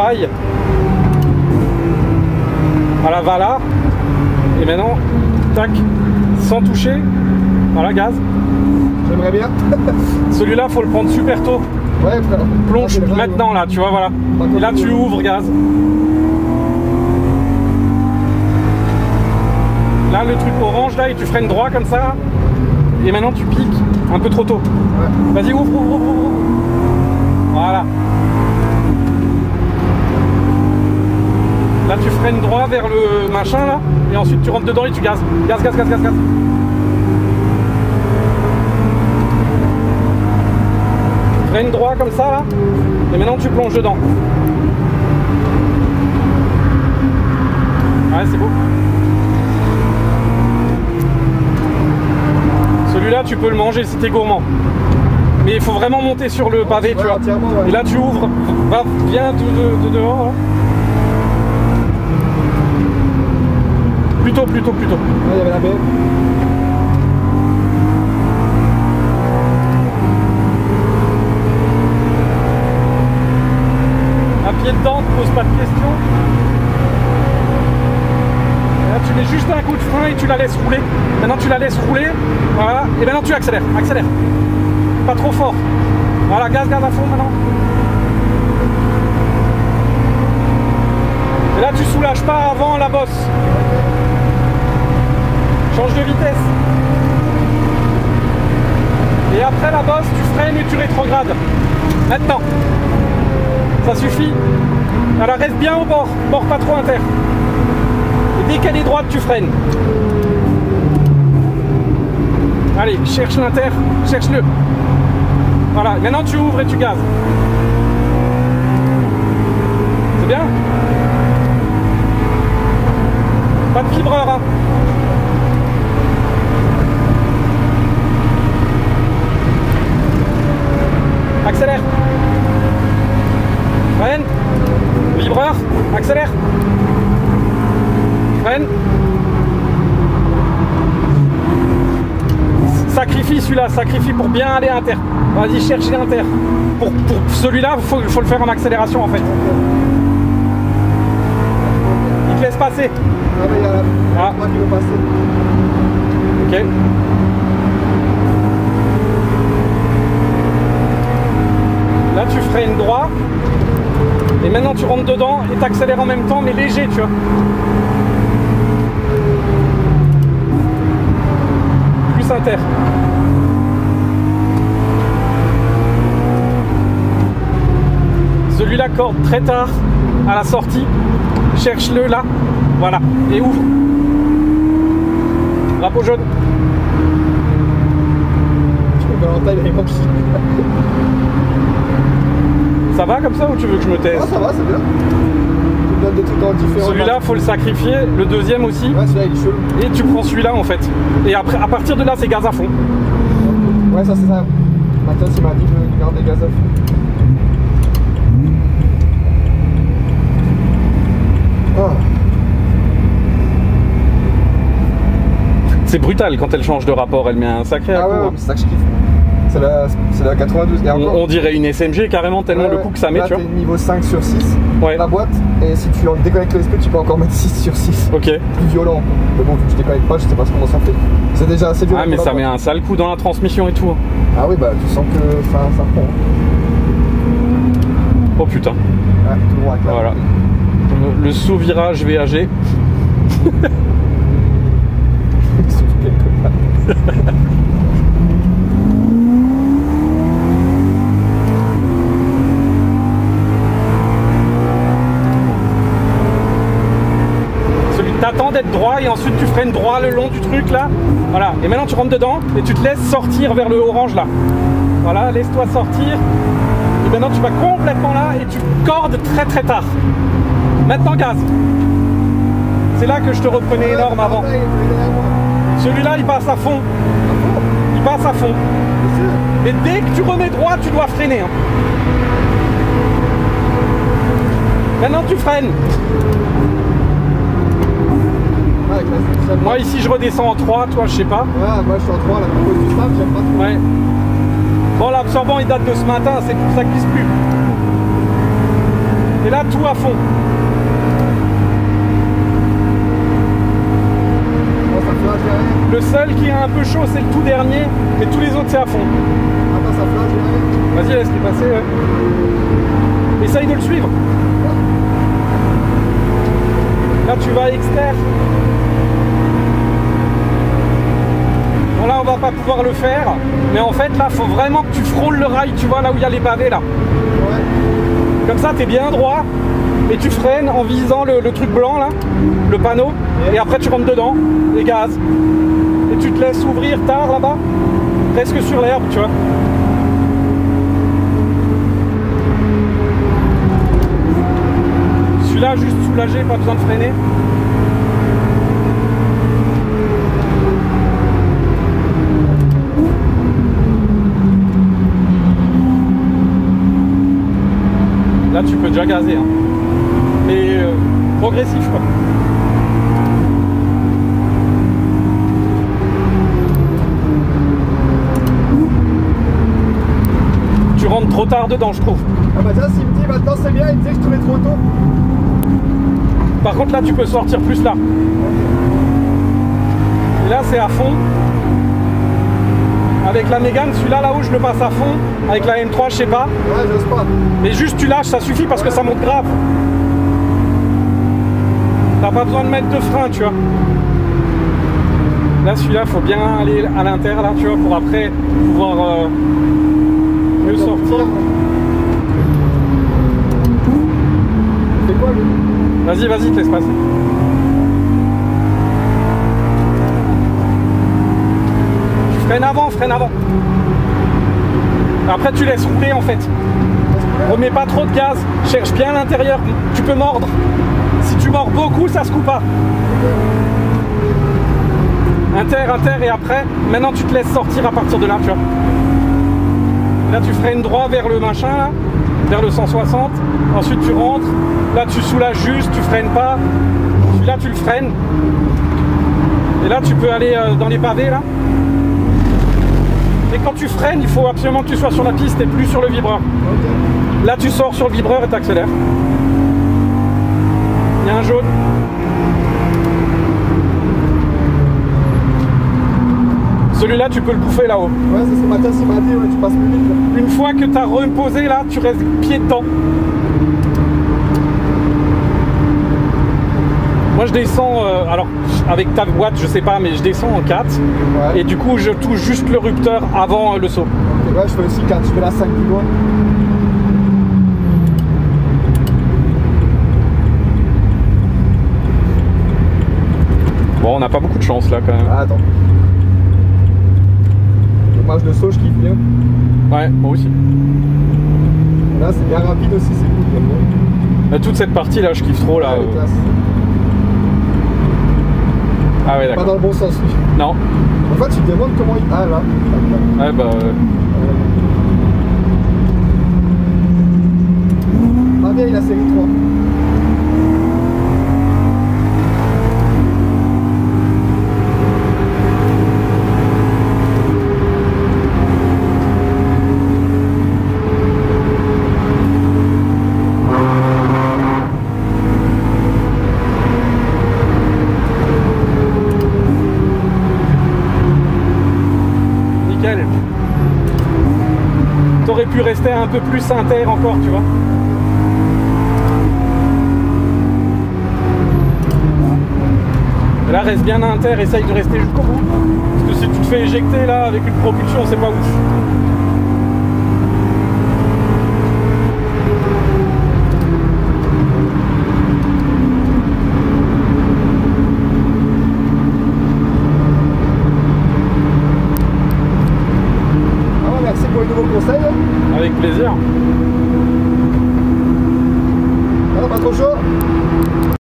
rail. Voilà, va là. Et maintenant, tac, sans toucher. Voilà, gaz. J'aimerais bien. Celui-là, faut le prendre super tôt. Ouais, frère. Plonge maintenant, là, tu vois, voilà. Et là, tu ouvres, gaz. Là, le truc orange, là, et tu freines droit comme ça. Et maintenant, tu piques un peu trop tôt. Ouais. Vas-y, ouvre, ouvre, ouvre, ouvre. Voilà. Là, tu freines droit vers le machin, là. Et ensuite, tu rentres dedans et tu gazes. Gaz, gaz, gaz, gaz, gaz. Freine droit comme ça, là. Et maintenant, tu plonges dedans. Ouais, c'est beau. Celui-là, tu peux le manger si t'es gourmand. Mais il faut vraiment monter sur le pavé, tu vois. Ouais. Et là, tu ouvres. Va, viens de dehors, là. Plutôt. Ouais, il y avait la baie. Un pied dedans, ne pose pas de questions. Là, tu mets juste un coup de frein et tu la laisses rouler. Maintenant, tu la laisses rouler. Voilà. Et maintenant, tu accélères. Accélère. Pas trop fort. Voilà, gaz à fond maintenant. Et là, tu soulages pas avant la bosse. Change de vitesse. Et après la bosse, tu freines et tu rétrogrades. Maintenant. Ça suffit. Alors reste bien au bord. Bord pas trop inter. Et dès qu'elle est droite, tu freines. Allez, cherche l'inter. Cherche-le. Voilà. Maintenant, tu ouvres et tu gazes. C'est bien? Pas de vibreur, hein. Accélère. Freine. Vibreur. Accélère. Freine. Sacrifie celui-là. Sacrifie pour bien aller inter. Vas-y, cherche l'inter. Pour celui-là, il faut le faire en accélération en fait. Il te laisse passer. Ah mais il y a la droite qui veut passer. Ok. Là tu freines droit. Et maintenant tu rentres dedans et t'accélères en même temps mais léger, tu vois. Plus inter. Celui-là corde très tard à la sortie. Cherche-le là. Voilà. Et ouvre. Drapeau jaune. Valentin il avait manqué. Ça va comme ça ou tu veux que je me taise? Ah ça va, c'est bien. Tu donnes des trucs en différents. Celui-là faut le sacrifier, le deuxième aussi. Ouais, celui-là il est chelou. Et tu prends celui-là en fait. Et après, à partir de là c'est gaz à fond. Ouais ça c'est ça. Mathias il m'a dit de garder gaz à fond. Oh. C'est brutal quand elle change de rapport, elle met un sacré à coup. Ouais, c'est ça que je kiffe. C'est la 92. Et on dirait une SMG carrément tellement le coup que ça met, là, tu vois. Niveau 5 sur 6, ouais. La boîte, et si tu en déconnectes le SP, tu peux encore mettre 6 sur 6. Ok. Plus violent. Mais bon, vu que je déconnecte pas, je sais pas comment ça fait. C'est déjà assez violent. Ah mais ça met un sale coup dans la transmission et tout. Ah oui, bah tu sens que ça prend. Oh putain. Ouais, tout droit. Voilà. Le sous-virage VAG. T'attends d'être droit et ensuite tu freines droit le long du truc là. Voilà. Et maintenant tu rentres dedans et tu te laisses sortir vers le orange là. Voilà, laisse-toi sortir. Et maintenant tu vas complètement là et tu cordes très très tard. Maintenant gaz. C'est là que je te reprenais énorme avant. Celui-là il passe à fond. Il passe à fond. Mais dès que tu remets droit, tu dois freiner. Hein. Maintenant tu freines. Moi ici je redescends en 3, toi je sais pas. Ouais, moi je suis en 3 là, pour cause du snap, j'aime pas trop. Ouais. Bon l'absorbant il date de ce matin, c'est pour ça qu'il glisse plus. Et là, tout à fond. Oh, ça flash derrière. Le seul qui est un peu chaud, c'est le tout dernier, mais tous les autres, c'est à fond. Attends, ça flash derrière. Vas-y, laisse-les passer. Ouais. Essaye de le suivre. Là, tu vas externe. Bon, là, on va pas pouvoir le faire. Mais en fait, là, faut vraiment que tu frôles le rail, tu vois, là où il y a les pavés, là. Ouais. Comme ça, tu es bien droit. Et tu freines en visant le truc blanc, là, le panneau. Et après, tu rentres dedans, et gaz. Et tu te laisses ouvrir tard, là-bas. Presque sur l'herbe, tu vois. Celui-là, juste soulagé, pas besoin de freiner. Là, tu peux déjà gazer, hein. Mais progressif, quoi. Tu rentres trop tard dedans, je trouve. Ah bah tiens, s'il me dit maintenant c'est bien, il me dit que je te mets trop tôt. Par contre, là, tu peux sortir plus là. Et là, c'est à fond. Avec la Mégane, celui-là, là où je le passe à fond. Avec la M3, je sais pas. Ouais, j'ose pas. Mais juste, tu lâches, ça suffit parce que ça monte grave. T'as pas besoin de mettre de frein, tu vois. Là, celui-là, faut bien aller à l'inter, là, tu vois, pour après pouvoir mieux sortir. C'est quoi lui? Vas-y, vas-y, te laisse passer. Tu freines avant, freine avant. Après, tu laisses rouler en fait. Remets pas trop de gaz, cherche bien l'intérieur. Tu peux mordre. Si tu mords beaucoup, ça se coupe pas. Inter, et après, maintenant tu te laisses sortir à partir de là, tu vois. Et là, tu freines droit vers le machin, là, vers le 160. Ensuite, tu rentres. Là, tu soulages juste, tu freines pas. Celui-là, tu le freines. Et là, tu peux aller dans les pavés, là. Et quand tu freines, il faut absolument que tu sois sur la piste et plus sur le vibreur. Ok. Là, tu sors sur le vibreur et tu accélères. Il y a un jaune. Celui-là, tu peux le bouffer là-haut. Ouais, c'est ce que Mathias il m'a dit, ouais, tu passes plus vite là. Une fois que tu as reposé là, tu restes pied dedans. Moi je descends, alors avec ta boîte je sais pas, mais je descends en 4. Ouais. Et du coup je touche juste le rupteur avant le saut. Ok, ouais, je fais aussi 4, je fais la 5 plus loin. Bon, on n'a pas beaucoup de chance là quand même. Ah, attends. Dommage le saut, je kiffe bien. Ouais, moi aussi. Là c'est bien rapide aussi, c'est cool, j'aime bien. Toute cette partie là, je kiffe trop là. Ouais, classe. Ah ouais, Pas d'accord. dans le bon sens, lui. Non. En fait, tu te demandes comment il. Ah, là. Ouais, bah. Ah, bien, il a série 3. Nickel. T'aurais pu rester un peu plus inter encore, tu vois. Et là, reste bien inter, essaye de rester jusqu'au bout. Parce que si tu te fais éjecter là avec une propulsion, c'est pas ouf. Ah ouais, merci pour les nouveaux conseils. Hein. Avec plaisir.